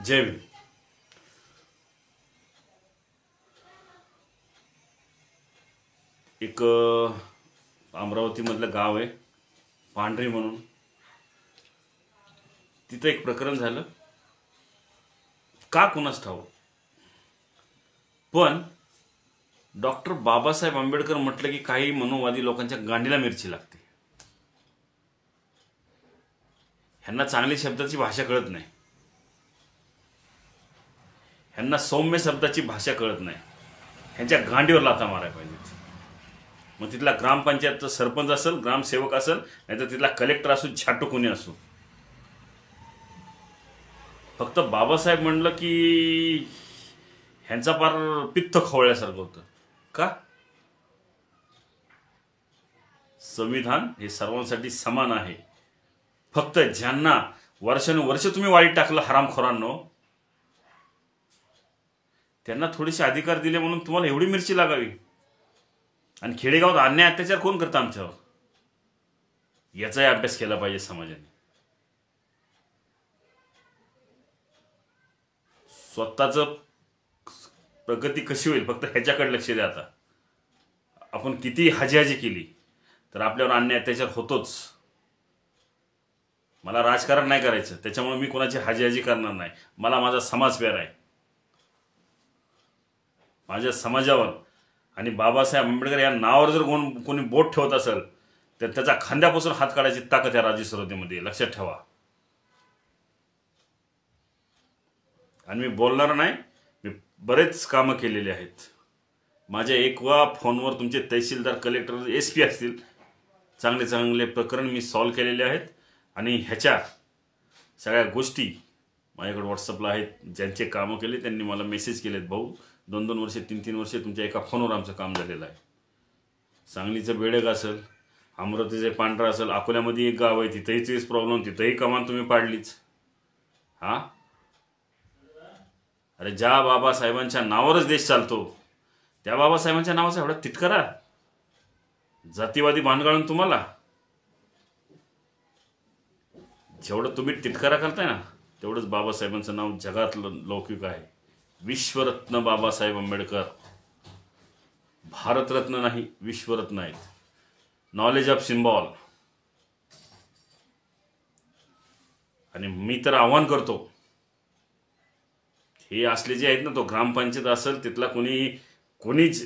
जय भीम. एक अमरावतीमधलं गाव आहे पांढरी म्हणून. तिथं एक प्रकरण झालं, का कुणास ठाऊक. पण डॉक्टर बाबासाहेब आंबेडकर म्हटलं की काही मनोवादी लोकांच्या गांडीला मिरची लागते. ह्यांना चांगली शब्दाची भाषा कळत नाही, ह्यांना सौम्य शब्दाची भाषा कळत नाही. ह्यांच्या गांडीवर लाथा मारायला पाहिजेत. मग तिथला ग्रामपंचायतचा सरपंच असेल, ग्रामसेवक असेल, नाहीतर तिथला कलेक्टर असो, छाटू कोणी असो, फक्त बाबासाहेब म्हणलं की ह्यांचा पार पित्त खवळल्यासारखं होतं. का? संविधान हे सर्वांसाठी समान आहे. फक्त ज्यांना वर्षानुवर्ष तुम्ही वाईट टाकलं हरामखोरांनो, त्यांना थोडेसे अधिकार दिले म्हणून तुम्हाला एवढी मिरची लागावी. आणि खेडेगावात अन्याय अत्याचार कोण करतं आमच्यावर, याचाही अभ्यास केला पाहिजे समाजाने. स्वतःचं प्रगती कशी होईल फक्त ह्याच्याकडे लक्ष द्या. आता आपण किती हाजी केली तर आपल्यावर अन्याय अत्याचार होतोच. मला राजकारण नाही करायचं, त्याच्यामुळे मी कोणाची हाजी करणार नाही. मला माझा समाज प्यारा आहे. माझ्या समाजावर आणि बाबासाहेब आंबेडकर या नावावर जर कोणी बोट ठेवत असेल तर त्याचा खांद्यापासून हात काढायची ताकद या राज्य सरहद्दीमध्ये, लक्षात ठेवा. आणि मी बोलणार नाही, मी बरेच कामं केलेली आहेत. माझ्या एकवा फोनवर तुमचे तहसीलदार, कलेक्टर, SP असतील, चांगले चांगले प्रकरण मी सॉल्व्ह केलेले आहेत. आणि ह्याच्या सगळ्या गोष्टी माझ्याकडे व्हॉट्सअपला आहेत. ज्यांचे कामं केले त्यांनी मला मेसेज केलेत, भाऊ 2-2 वर्ष 3-3 वर्ष तुमच्या एका फोनवर आमचं काम झालेलं आहे. सांगलीचं बेडग असेल, अमरावतीचे पांढरा असेल, अकोल्यामध्ये एक गाव आहे तिथंही तेच प्रॉब्लेम, तिथंही कमान तुम्ही पाडलीच. हां, अरे ज्या बाबासाहेबांच्या नावावरच देश चालतो त्या बाबासाहेबांच्या नावाचा एवढा तिटकारा, जातीवादी भानगाळून तुम्हाला जेवढं तुम्ही तिटकारा करताय ना तेवढंच बाबासाहेबांचं नाव जगात लौकिक आहे. विश्वरत्न बाबासाहेब आंबेडकर, भारतरत्न नाही, विश्वरत्न आहेत. Knowledge of symbol. आणि मी तर आव्हान करतो, हे असले जे आहेत ना, तो ग्रामपंचायत असेल तिथला कोणीच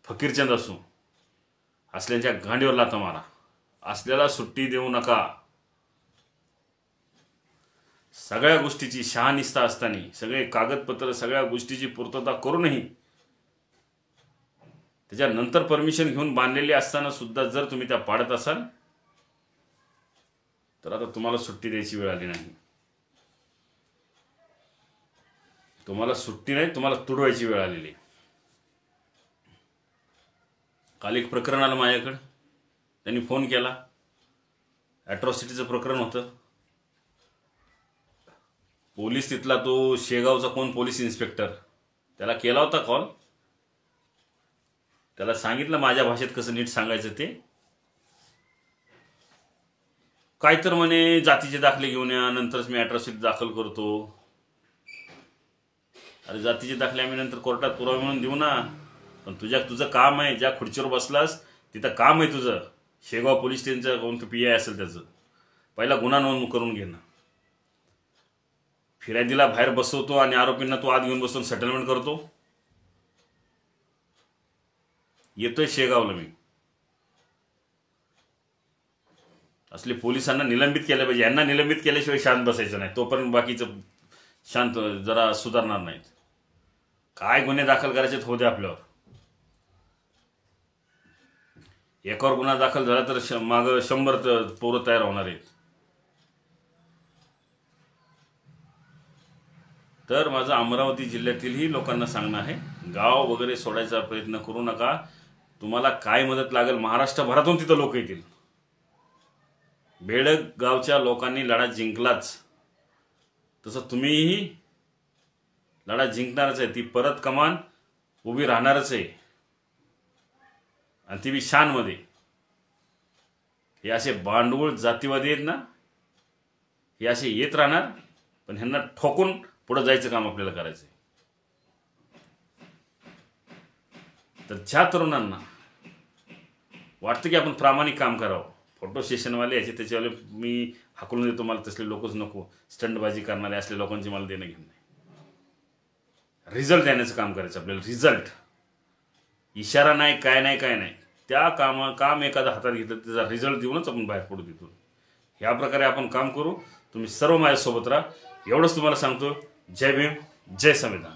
फकीरचंद असो, असल्याच्या गांडीवर लाथा मारा. असल्याला सुट्टी देऊ नका. सगळ्या गोष्टीची शहानिस्ता असताना, सगळे कागदपत्र, सगळ्या गोष्टीची पूर्तता करूनही त्याच्यानंतर परमिशन घेऊन बांधलेली असताना सुद्धा जर तुम्ही त्या पाडत असाल तर आता तुम्हाला सुट्टी द्यायची वेळ आली नाही. तुम्हाला सुट्टी नाही, तुम्हाला तुडवायची वेळ आलेली. काल एक प्रकरण आलं माझ्याकडं, त्यांनी फोन केला. ॲट्रॉसिटीचं प्रकरण होतं. पोलीस तिथला तो शेगावचा कोण पोलीस इन्स्पेक्टर, त्याला केला होता कॉल. त्याला सांगितलं माझ्या भाषेत कसं नीट सांगायचं ते. काय तर म्हणे जातीचे दाखले घेऊन या, नंतरच मी ॲट्रॉसिटी दाखल करतो. अरे जातीचे दाखले आम्ही नंतर कोर्टात पुरावे म्हणून देऊ ना, पण तुझं काम आहे, ज्या खुर्चीवर बसलास तिथं काम आहे तुझं. शेगाव पोलीस स्टेशनचं कोणतं PI असेल त्याचं पहिला गुन्हा नोंद करून घेणं. फिर्यादीला बाहेर बसवतो आणि आरोपींना तो आत घेऊन बसवून सेटलमेंट करतो. येतोय शेगावला मी. असले पोलिसांना निलंबित केलं पाहिजे. यांना निलंबित केल्याशिवाय शांत बसायचं नाही, तोपर्यंत बाकीचं शांत जरा सुधारणार नाहीत. काय गुन्हे दाखल करायचे होऊ दे आपल्यावर. एकावर गुन्हा दाखल झाला तर मागं 100 पोरं तयार होणार आहेत. तर माझं अमरावती जिल्ह्यातीलही लोकांना सांगणं आहे, गाव वगैरे सोडायचा प्रयत्न करू नका. तुम्हाला काय मदत लागेल, महाराष्ट्रभरातून तिथं लोक येतील. बेडग गावच्या लोकांनी लढा जिंकलाच, तसं तुम्हीही लढा जिंकणारच आहे. ती परत कमान उभी राहणारच आहे, आणि ती बी शानमध्ये. हे असे भांडवल जातीवादी आहेत ना, हे असे येत राहणार, पण ह्यांना ठोकून पुढे जायचं काम आपल्याला करायचं आहे. तर ज्या तरुणांना वाटतं की आपण प्रामाणिक काम करावं, फोटो सेशनवाले याचे त्याच्यावाले मी हाकलून देतो, मला तसले लोकच नको, स्टंटबाजी करणारे असले लोकांची मला देणं घेणं नाही. रिझल्ट देण्याचं काम करायचं आपल्याला. रिझल्ट, इशारा नाही, काय नाही, काय नाही. त्या काम एखादा हातात घेतलं त्याचा रिझल्ट देऊनच आपण बाहेर पडू तिथून. ह्या प्रकारे आपण काम करू. तुम्ही सर्व माझ्यासोबत राहा, एवढंच तुम्हाला सांगतो. जय भीम, जय संविधान.